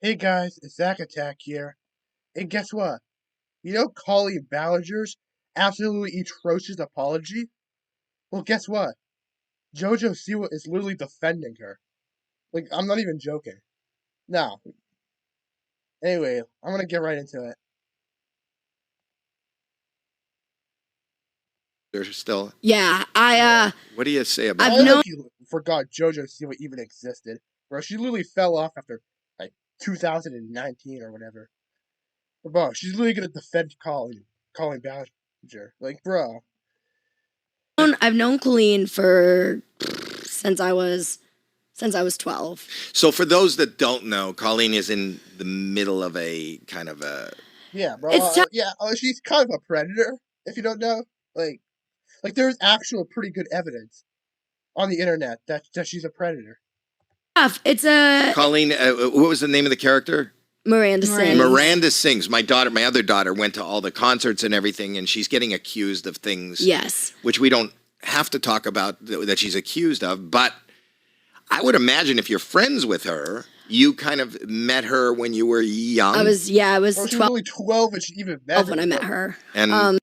Hey guys, it's Zack Attack here. And guess what? You know Colleen Ballenger's absolutely atrocious apology? Well, guess what? JoJo Siwa is literally defending her. Like, I'm not even joking. Now, anyway, I'm gonna get right into it. There's still. Yeah, What do you say about I've I that? known like you forgot JoJo Siwa even existed. Bro, she literally fell off after, like, 2019 or whatever. But bro, she's literally gonna defend Colleen Ballinger. Like, bro. I've known Colleen for since I was 12. So for those that don't know, Colleen is in the middle of a kind of a. Yeah, bro. It's tough. She's kind of a predator. If you don't know, like there's actual pretty good evidence on the internet that she's a predator. It's a Colleen, what was the name of the character? Miranda Sings. Miranda Sings. My other daughter, went to all the concerts and everything, and she's getting accused of things. Yes. Which we don't have to talk about that she's accused of, but I would imagine if you're friends with her, you kind of met her when you were young. I was Bro, 12 she was only 12 when she even met when I met her. And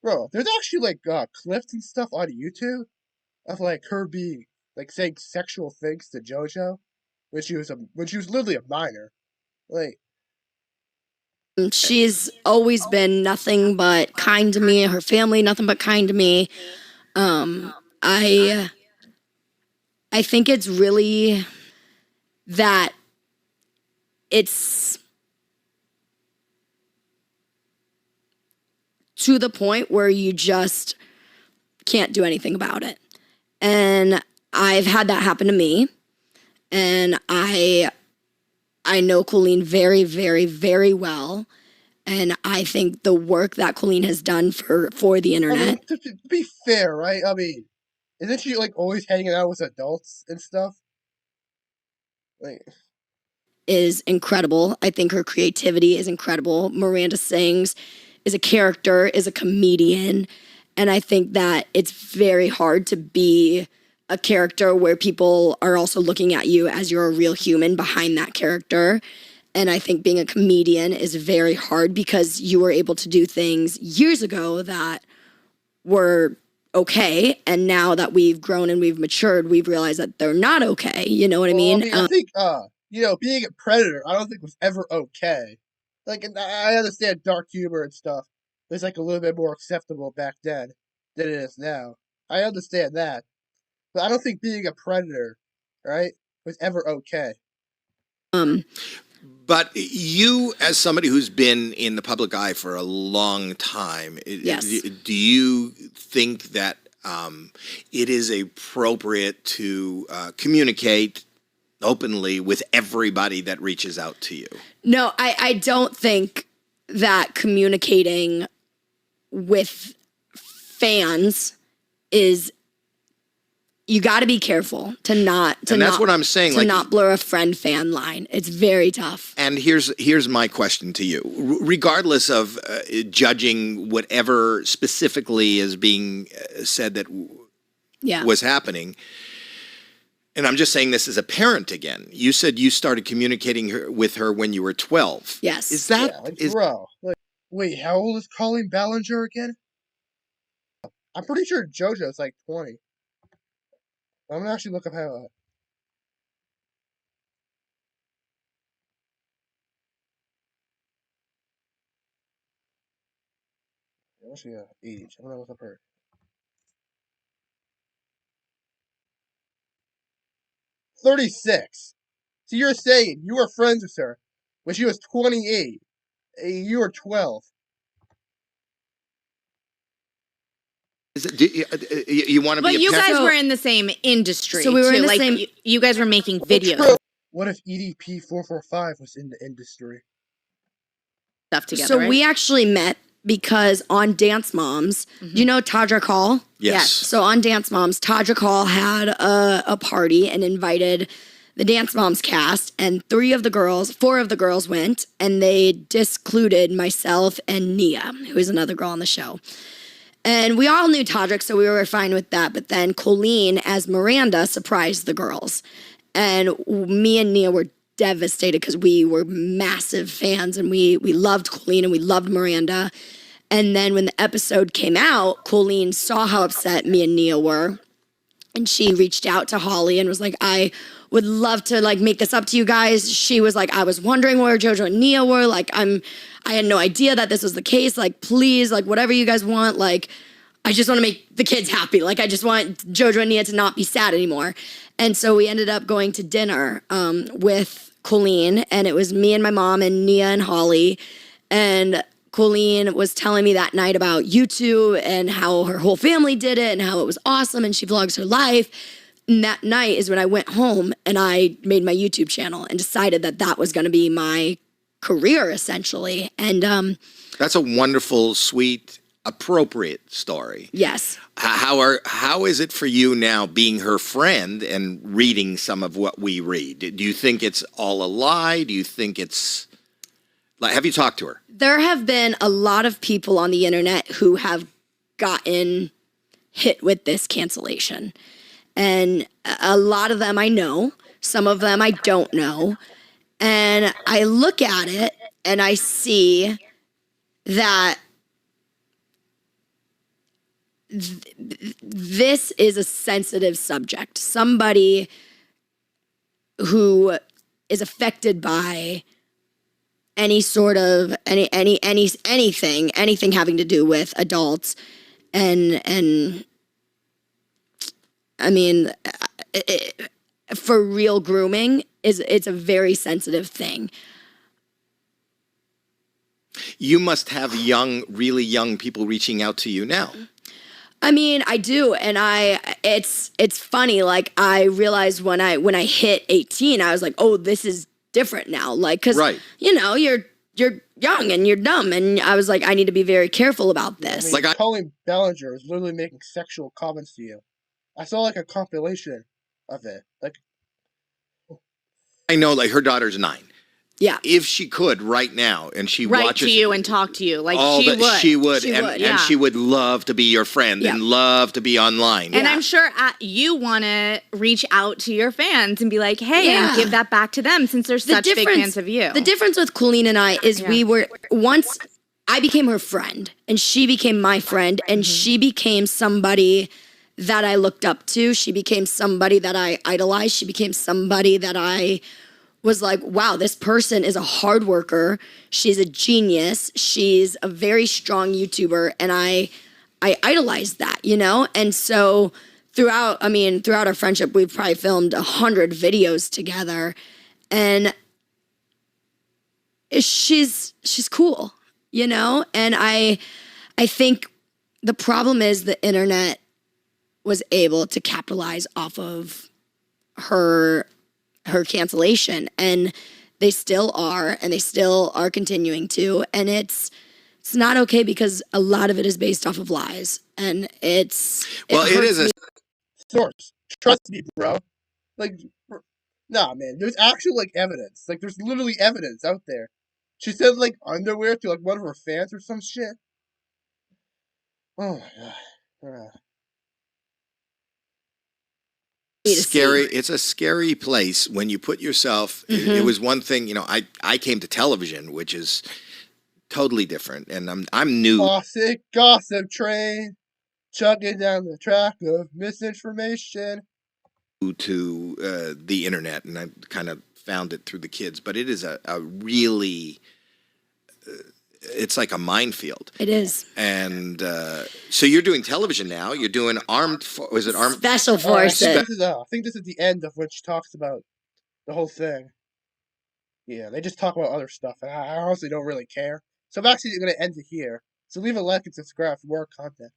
Bro, there's actually clips and stuff on YouTube of like her being like saying sexual things to JoJo when she was literally a minor. Like, She's always been nothing but kind to me. Her family, nothing but kind to me. I think it's really that it's to the point where you just can't do anything about it. And I've had that happen to me. And I know Colleen very, very, very well. And I think the work that Colleen has done for the I internet mean, to be fair, right? I mean, isn't she like always hanging out with adults and stuff? Like, is incredible. I think her creativity is incredible. Miranda Sings is a character, is a comedian. And I think that it's very hard to be a character where people are also looking at you as you're a real human behind that character. And I think being a comedian is very hard because you were able to do things years ago that were okay. And now that we've grown and we've matured, we've realized that they're not okay. You know what I mean? I think being a predator, I don't think was ever okay. Like, and I understand dark humor and stuff. It's like a little bit more acceptable back then than it is now. I understand that, but I don't think being a predator, right, was ever okay. but you, as somebody who's been in the public eye for a long time, Yes. do you think that it is appropriate to communicate openly with everybody that reaches out to you? No, I don't think that communicating with fans is. You got to be careful to not. And that's what I'm saying. To not blur a friend-fan line. It's very tough. And here's my question to you. Regardless of judging whatever specifically is being said that was happening, and I'm just saying this as a parent again. You said you started communicating with her when you were 12. Yes. Is that bro? Like, wait, how old is Colleen Ballinger again? I'm pretty sure JoJo's like 20. I'm gonna actually look up how. What's her age? I'm gonna look up her. "36." So you're saying you were friends with her when she was 28, and you were 12. Is it, you want to be? But you guys were in the same industry. So we were too. in the like, same. You guys were making videos True. What if EDP 445 was in the industry? stuff together. So right? we actually met because on Dance Moms, do you know Tadra Hall? Yes. So on Dance Moms, Tadra Hall had a party and invited the Dance Moms cast, and 4 of the girls went, and they discluded myself and Nia, who is another girl on the show. And we all knew Todrick, so we were fine with that. But then Colleen, as Miranda, surprised the girls. And me and Nia were devastated because we were massive fans and we loved Colleen and we loved Miranda. And then when the episode came out, Colleen saw how upset me and Nia were. And she reached out to Holly and was like, I would love to like make this up to you guys. She was like, I was wondering where JoJo and Nia were. Like, I had no idea that this was the case. Like, please, like, whatever you guys want. Like, I just want to make the kids happy. Like, I just want JoJo and Nia to not be sad anymore. And so we ended up going to dinner with Colleen. And it was me and my mom and Nia and Holly. And Colleen was telling me that night about YouTube and how her whole family did it and how it was awesome and she vlogs her life. And that night is when I went home and I made my YouTube channel and decided that that was going to be my career, essentially. And that's a wonderful, sweet, appropriate story. Yes. How is it for you now being her friend and reading some of what we read? Do you think it's all a lie? Do you think it's... Like, have you talked to her? There have been a lot of people on the internet who have gotten hit with this cancellation. And a lot of them I know, some of them I don't know. And I look at it and I see that this is a sensitive subject. Somebody who is affected by any sort of anything having to do with adults, and I mean, for real, grooming it's a very sensitive thing. You must have really young people reaching out to you now. I mean, I do, and it's funny. Like, I realized when I hit 18, I was like, oh, this is different now, like, because you know, you're young and you're dumb, and I was like, I need to be very careful about this. I mean, Colleen Ballenger is literally making sexual comments to you. I saw like a compilation of it. Like, I know, like, her daughter's 9. Yeah. If she could right now, and she write watches to you and talk to you, like she would, yeah. and she would love to be your friend and love to be online. And I'm sure you want to reach out to your fans and be like, hey, and give that back to them since they're such big fans of you. The difference with Colleen and I is we were once I became her friend and she became my friend and she became somebody that I looked up to. She became somebody that I idolized. She became somebody that I was like, wow, this person is a hard worker. She's a genius. She's a very strong YouTuber. And I idolized that, you know? And so throughout our friendship, we've probably filmed 100 videos together. And she's cool, you know? And I think the problem is the internet was able to capitalize off of her cancellation, and they still are, and they still are continuing to, and it's not okay because a lot of it is based off of lies, and it is a source. Trust me, bro. Like, nah, man. There's actual like evidence. Like, there's literally evidence out there. She said like underwear to like one of her fans or some shit. Oh my god. Scary. It's a scary place when you put yourself. It was one thing, you know. I came to television, which is totally different, and I'm new. Classic gossip train, chugging down the track of misinformation. To the internet, and I kind of found it through the kids, but it is a really. It's like a minefield. It is. And so you're doing television now. You're doing armed Special Forces. I think this is the end of when she talks about the whole thing. Yeah, they just talk about other stuff, and I honestly don't really care. So I'm actually going to end it here. So leave a like and subscribe for more content.